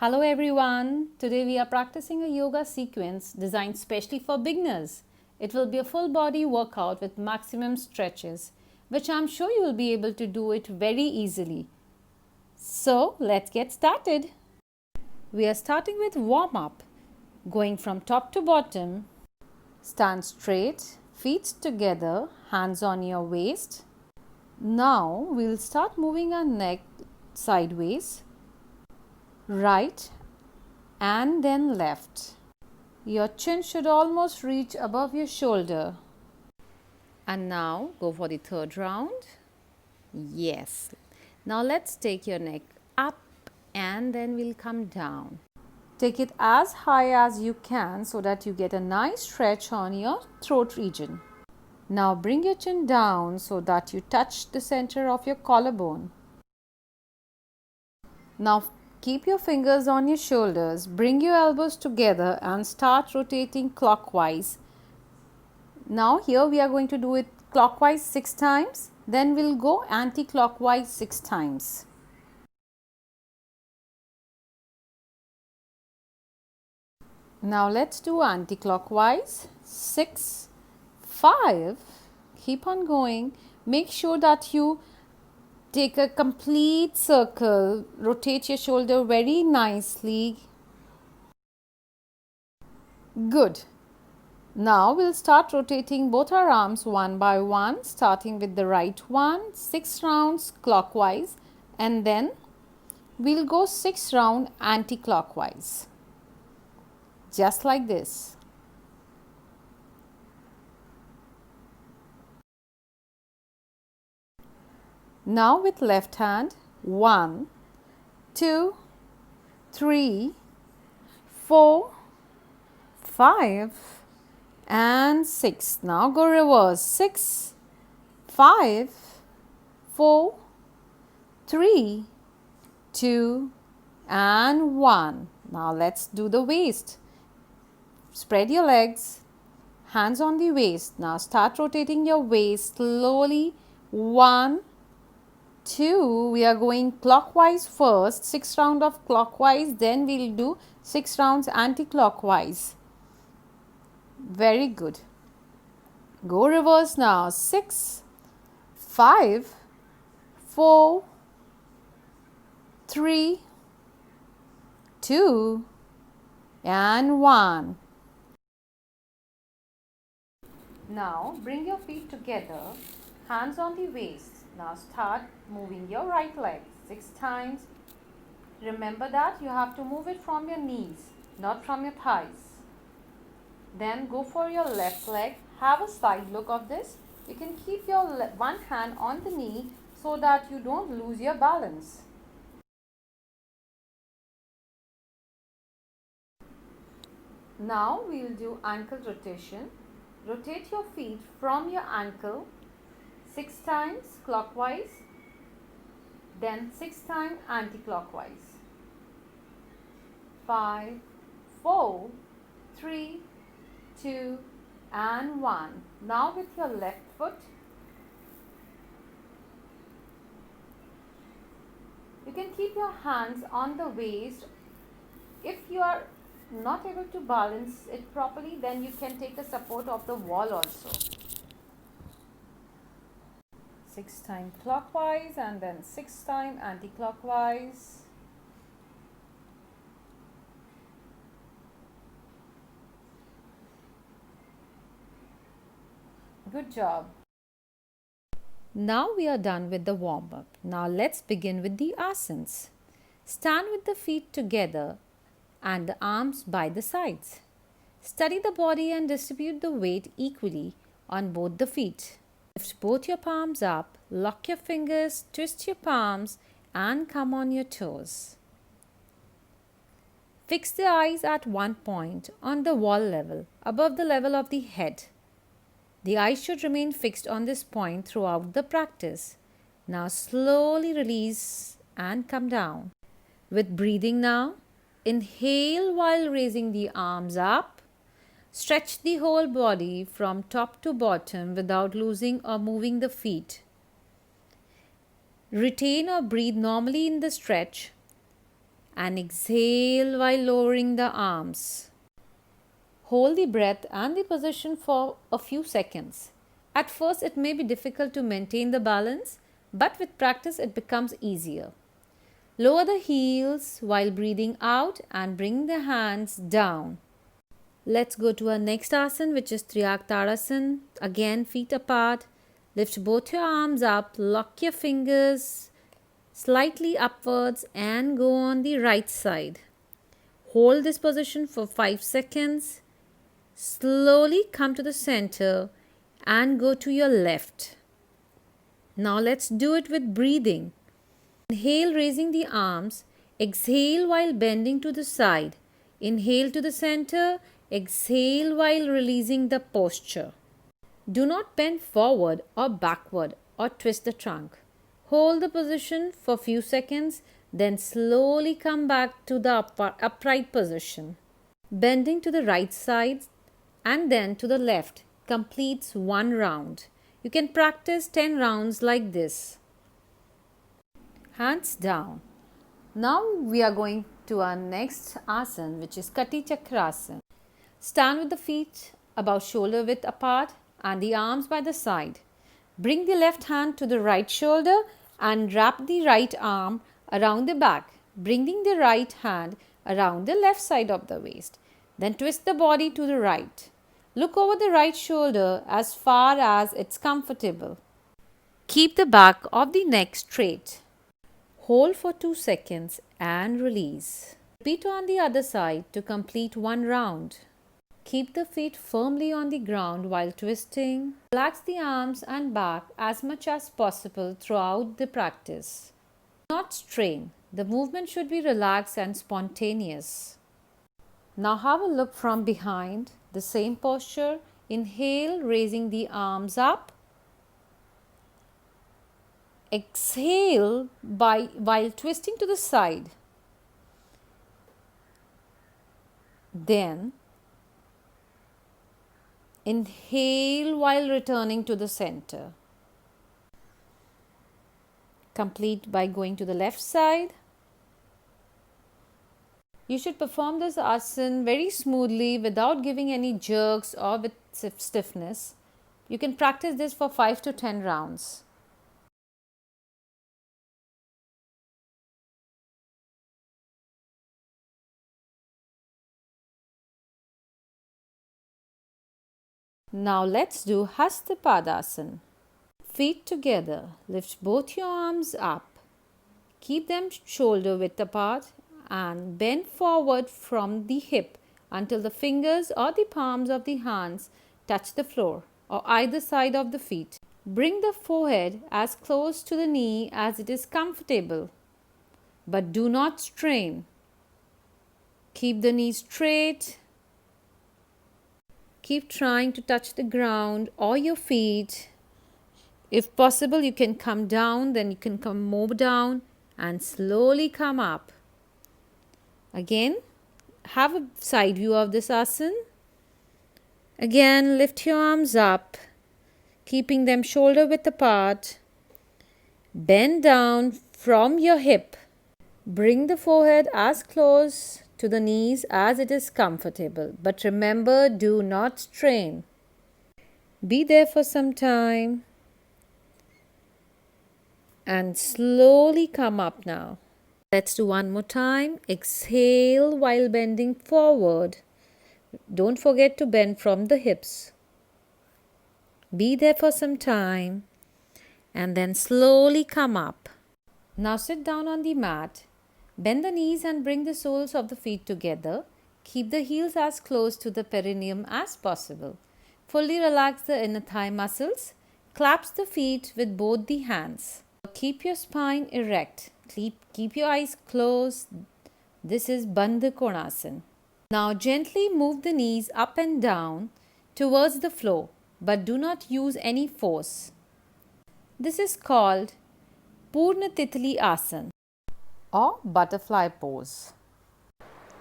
Hello everyone. Today we are practicing a yoga sequence designed specially for beginners. It will be a full body workout with maximum stretches, which I'm sure you will be able to do it very easily. So let's get started. We are starting with warm up. Going from top to bottom, stand straight, feet together, hands on your waist. Now we'll start moving our neck sideways, right and then left. Your chin should almost reach above your shoulder. And now go for the third round. Yes. Now let's take your neck up and then we'll come down. Take it as high as you can so that you get a nice stretch on your throat region. Now bring your chin down so that you touch the center of your collarbone. Now keep your fingers on your shoulders, bring your elbows together and start rotating clockwise. Now here we are going to do it clockwise 6 times, then we'll go anti-clockwise 6 times. Now let's do anti-clockwise 6, 5, keep on going. Make sure that you take a complete circle, rotate your shoulder very nicely. Good. Now we'll start rotating both our arms one by one, starting with the right one, 6 rounds clockwise, and then we'll go 6 rounds anti-clockwise. Just like this. Now with left hand, 1, 2, 3, 4, 5 and 6. Now go reverse. 6, 5, 4, 3, 2 and 1. Now let's do the waist. Spread your legs, hands on the waist. Now start rotating your waist slowly. 1, 2, we are going clockwise first, 6 rounds of clockwise, then we'll do 6 rounds anti-clockwise. Very good. Go reverse now. 6, 5, 4, 3, 2 and 1. Now bring your feet together, hands on the waist. Now start moving your right leg 6 times. Remember that you have to move it from your knees, not from your thighs. Then go for your left leg. Have a side look of this. You can keep your one hand on the knee so that you don't lose your balance. Now we will do ankle rotation. Rotate your feet from your ankle 6 times clockwise, then 6 times anti-clockwise. 5, 4, 3, 2 and 1. Now with your left foot, you can keep your hands on the waist. If you are not able to balance it properly, then you can take the support of the wall also. 6 times clockwise and then 6 times anti-clockwise. Good job. Now we are done with the warm-up. Now let's begin with the asanas. Stand with the feet together and the arms by the sides. Steady the body and distribute the weight equally on both the feet. Lift both your palms up, lock your fingers, twist your palms and come on your toes. Fix the eyes at one point on the wall level, above the level of the head. The eyes should remain fixed on this point throughout the practice. Now slowly release and come down. With breathing now, inhale while raising the arms up. Stretch the whole body from top to bottom without losing or moving the feet. Retain or breathe normally in the stretch and exhale while lowering the arms. Hold the breath and the position for a few seconds. At first, it may be difficult to maintain the balance, but with practice, it becomes easier. Lower the heels while breathing out and bring the hands down. Let's go to our next asana, which is Triak Tadasana. Again, feet apart. Lift both your arms up, lock your fingers slightly upwards and go on the right side. Hold this position for 5 seconds. Slowly come to the center and go to your left. Now let's do it with breathing. Inhale, raising the arms. Exhale while bending to the side. Inhale to the center. Exhale while releasing the posture. Do not bend forward or backward or twist the trunk. Hold the position for few seconds, then slowly come back to the upright position. Bending to the right side and then to the left completes one round. You can practice 10 rounds like this. Hands down. Now we are going to our next asana, which is Kati Chakrasana. Stand with the feet about shoulder width apart and the arms by the side. Bring the left hand to the right shoulder and wrap the right arm around the back, bringing the right hand around the left side of the waist. Then twist the body to the right. Look over the right shoulder as far as it's comfortable. Keep the back of the neck straight. Hold for 2 seconds and release. Repeat on the other side to complete one round. Keep the feet firmly on the ground while twisting. Relax the arms and back as much as possible throughout the practice. Do not strain. The movement should be relaxed and spontaneous. Now have a look from behind. The same posture. Inhale, raising the arms up. Exhale while twisting to the side. Then inhale while returning to the center. Complete by going to the left side. You should perform this asana very smoothly without giving any jerks or with stiffness. You can practice this for 5 to 10 rounds. Now let's do Hasta Padasana. Feet together. Lift both your arms up. Keep them shoulder width apart and bend forward from the hip until the fingers or the palms of the hands touch the floor or either side of the feet. Bring the forehead as close to the knee as it is comfortable, but do not strain. Keep the knees straight. Keep trying to touch the ground or your feet. If possible, you can come down, then you can come more down and slowly come up. Again, have a side view of this asana. Again, lift your arms up, keeping them shoulder width apart. Bend down from your hip. Bring the forehead as close to the knees as it is comfortable. But remember, do not strain. Be there for some time. And slowly come up now. Let's do one more time. Exhale while bending forward. Don't forget to bend from the hips. Be there for some time. And then slowly come up. Now sit down on the mat. Bend the knees and bring the soles of the feet together. Keep the heels as close to the perineum as possible. Fully relax the inner thigh muscles. Clasp the feet with both the hands. Keep your spine erect. Keep your eyes closed. This is Bandha Konasana. Now gently move the knees up and down towards the floor, but do not use any force. This is called Purna Titli Asana or butterfly pose.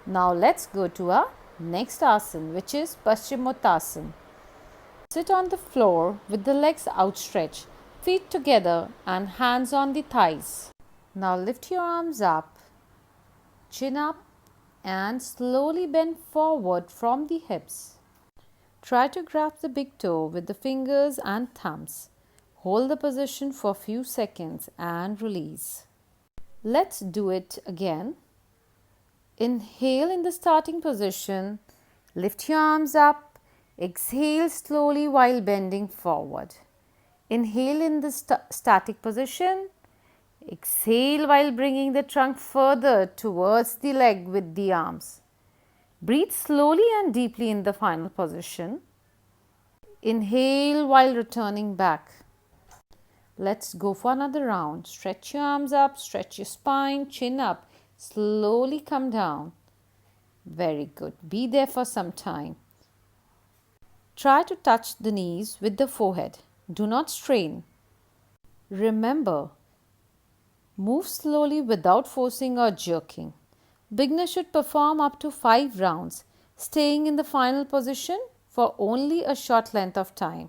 Now let's go to our next asana, which is Paschimottanasana. Sit on the floor with the legs outstretched, feet together and hands on the thighs. Now lift your arms up chin up and slowly bend forward from the hips. Try to grab the big toe with the fingers and thumbs. Hold the position for a few seconds and release. Let's do it again. Inhale in the starting position. Lift your arms up. Exhale slowly while bending forward. Inhale in the static position. Exhale while bringing the trunk further towards the leg with the arms. Breathe slowly and deeply in the final position. Inhale while returning back. Let's go for another round. Stretch your arms up, stretch your spine, chin up. Slowly come down. Very good. Be there for some time. Try to touch the knees with the forehead. Do not strain. Remember, move slowly without forcing or jerking. Beginners should perform up to 5 rounds, staying in the final position for only a short length of time.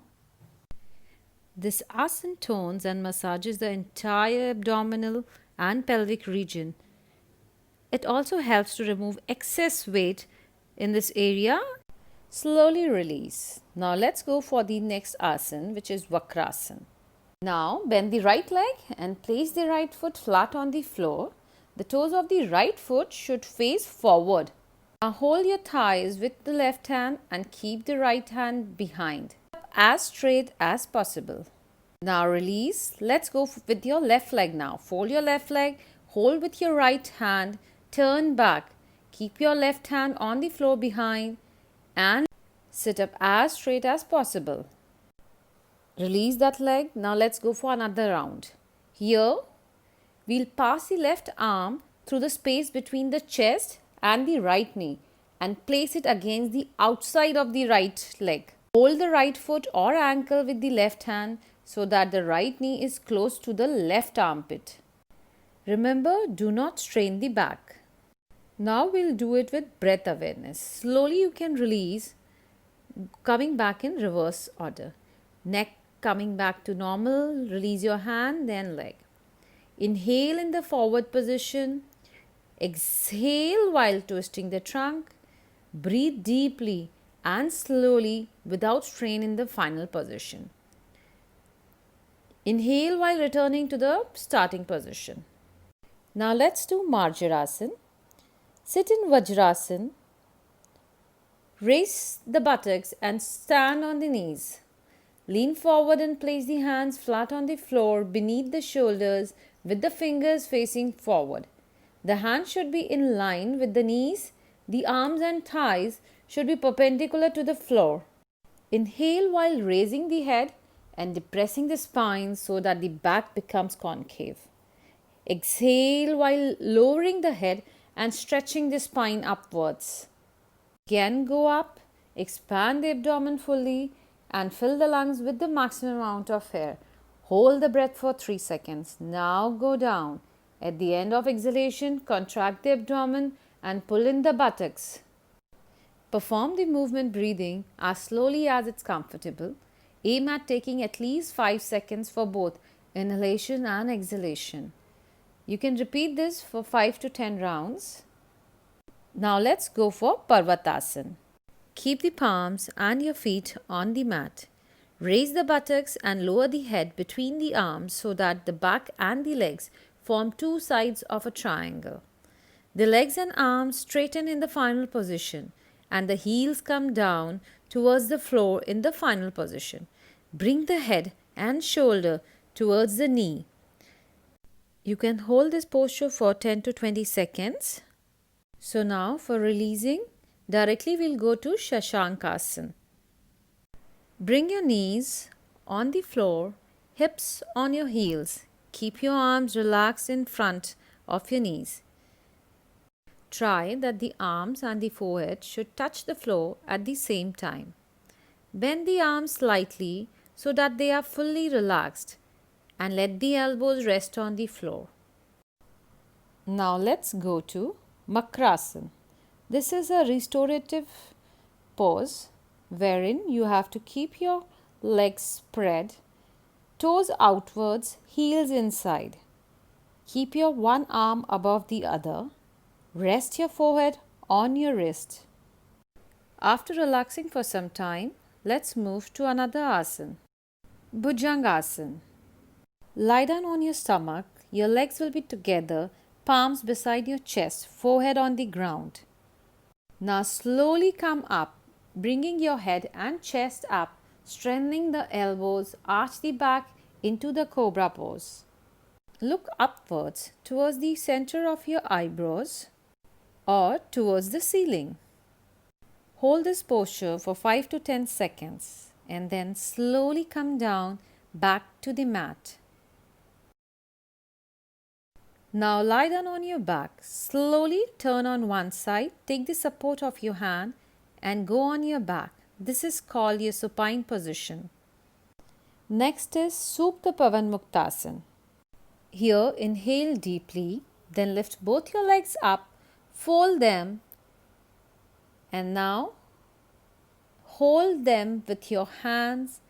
This asana tones and massages the entire abdominal and pelvic region. It also helps to remove excess weight in this area. Slowly release. Now let's go for the next asana, which is Vakrasana. Now bend the right leg and place the right foot flat on the floor. The toes of the right foot should face forward. Now hold your thighs with the left hand and keep the right hand behind, as straight as possible. Now release. Let's go with your left leg now. Fold your left leg, hold with your right hand, turn back. Keep your left hand on the floor behind and sit up as straight as possible. Release that leg. Now let's go for another round. Here, we'll pass the left arm through the space between the chest and the right knee and place it against the outside of the right leg. Hold the right foot or ankle with the left hand so that the right knee is close to the left armpit. Remember, do not strain the back. Now we'll do it with breath awareness. Slowly you can release, coming back in reverse order. Neck coming back to normal. Release your hand, then leg. Inhale in the forward position. Exhale while twisting the trunk. Breathe deeply and slowly without strain in the final position. Inhale while returning to the starting position. Now let's do Marjarasana. Sit in Vajrasana. Raise the buttocks and stand on the knees. Lean forward and place the hands flat on the floor beneath the shoulders with the fingers facing forward. The hands should be in line with the knees. The arms and thighs should be perpendicular to the floor. Inhale while raising the head and depressing the spine so that the back becomes concave. Exhale while lowering the head and stretching the spine upwards. Again go up, expand the abdomen fully and fill the lungs with the maximum amount of air. Hold the breath for 3 seconds. Now go down. At the end of exhalation, contract the abdomen and pull in the buttocks. Perform the movement breathing as slowly as it's comfortable. Aim at taking at least 5 seconds for both inhalation and exhalation. You can repeat this for 5 to 10 rounds. Now let's go for Parvatasana. Keep the palms and your feet on the mat. Raise the buttocks and lower the head between the arms so that the back and the legs form two sides of a triangle. The legs and arms straighten in the final position and the heels come down towards the floor in the final position. Bring the head and shoulder towards the knee. You can hold this posture for 10 to 20 seconds. So now for releasing, directly we'll go to Shashankasana. Bring your knees on the floor, hips on your heels. Keep your arms relaxed in front of your knees. Try that the arms and the forehead should touch the floor at the same time. Bend the arms slightly so that they are fully relaxed and let the elbows rest on the floor. Now let's go to Makrasana. This is a restorative pose wherein you have to keep your legs spread, toes outwards, heels inside. Keep your one arm above the other Rest your forehead on your wrist. After relaxing for some time, let's move to another asana, Bhujangasana. Lie down on your stomach, your legs will be together, palms beside your chest, forehead on the ground. Now slowly come up, bringing your head and chest up, strengthening the elbows, arch the back into the cobra pose. Look upwards towards the center of your eyebrows or towards the ceiling. Hold this posture for 5 to 10 seconds and then slowly come down back to the mat. Now lie down on your back. Slowly turn on one side, take the support of your hand and go on your back. This is called your supine position. Next is Supta Pavanmuktasana. Here inhale deeply, then lift both your legs up, fold them and now hold them with your hands.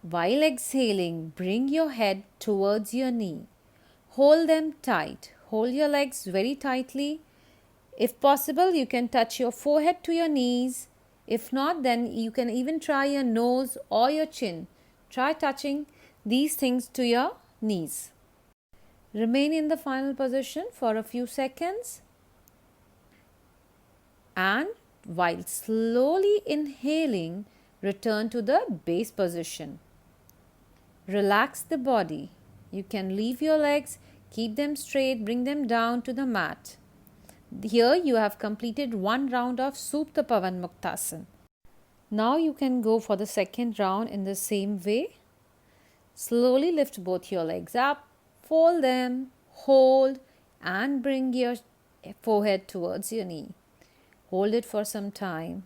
While exhaling, bring your head towards your knee. Hold them tight. Hold your legs very tightly. If possible, you can touch your forehead to your knees. If not, then you can even try your nose or your chin. Try touching these things to your knees. Remain in the final position for a few seconds. And while slowly inhaling, return to the base position. Relax the body. You can leave your legs, keep them straight, bring them down to the mat. Here you have completed one round of Supta Pavanmuktasana. Now you can go for the second round in the same way. Slowly lift both your legs up, fold them, hold and bring your forehead towards your knee. Hold it for some time.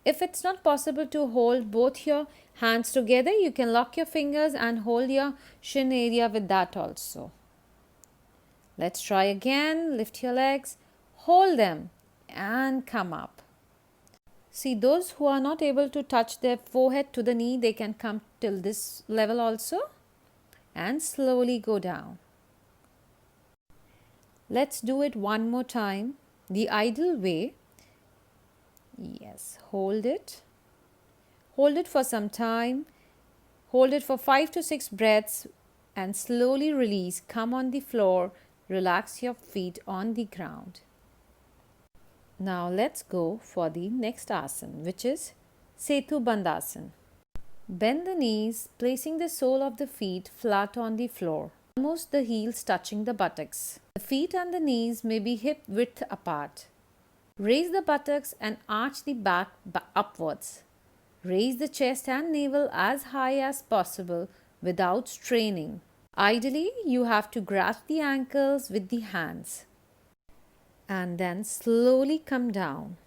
If it's not possible to hold both your hands together, you can lock your fingers and hold your shin area with that also. Let's try again. Lift your legs, hold them and come up. See, those who are not able to touch their forehead to the knee, they can come till this level also and slowly go down. Let's do it one more time. The ideal way. Yes, hold it. Hold it for some time. Hold it for 5 to 6 breaths and slowly release. Come on the floor. Relax your feet on the ground. Now let's go for the next asana, which is Setu Bandhasana. Bend the knees, placing the sole of the feet flat on the floor, almost the heels touching the buttocks. The feet and the knees may be hip width apart. Raise the buttocks and arch the back upwards. Raise the chest and navel as high as possible without straining. Ideally, you have to grasp the ankles with the hands. And then slowly come down.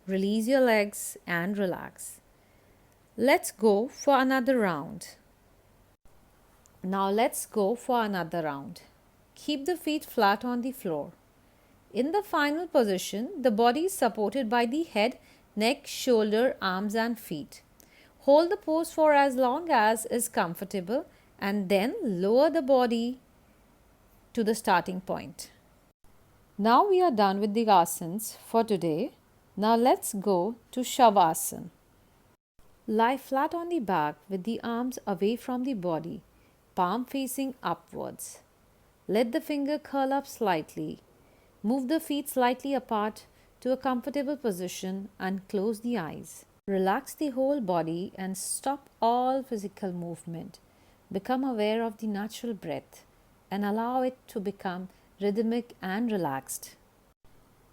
Release your legs and relax. Let's go for another round. Now let's go for another round. Keep the feet flat on the floor. In the final position, the body is supported by the head, neck, shoulder, arms and feet. Hold the pose for as long as is comfortable and then lower the body to the starting point. Now we are done with the asanas for today. Now let's go to Shavasana. Lie flat on the back with the arms away from the body, palm facing upwards. Let the finger curl up slightly. Move the feet slightly apart to a comfortable position and close the eyes. Relax the whole body and stop all physical movement. Become aware of the natural breath and allow it to become rhythmic and relaxed.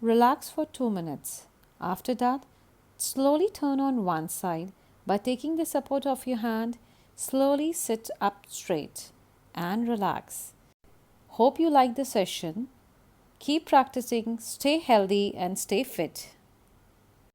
Relax for 2 minutes. After that, slowly turn on one side. By taking the support of your hand, slowly sit up straight and relax. Hope you like the session. Keep practicing, stay healthy and stay fit.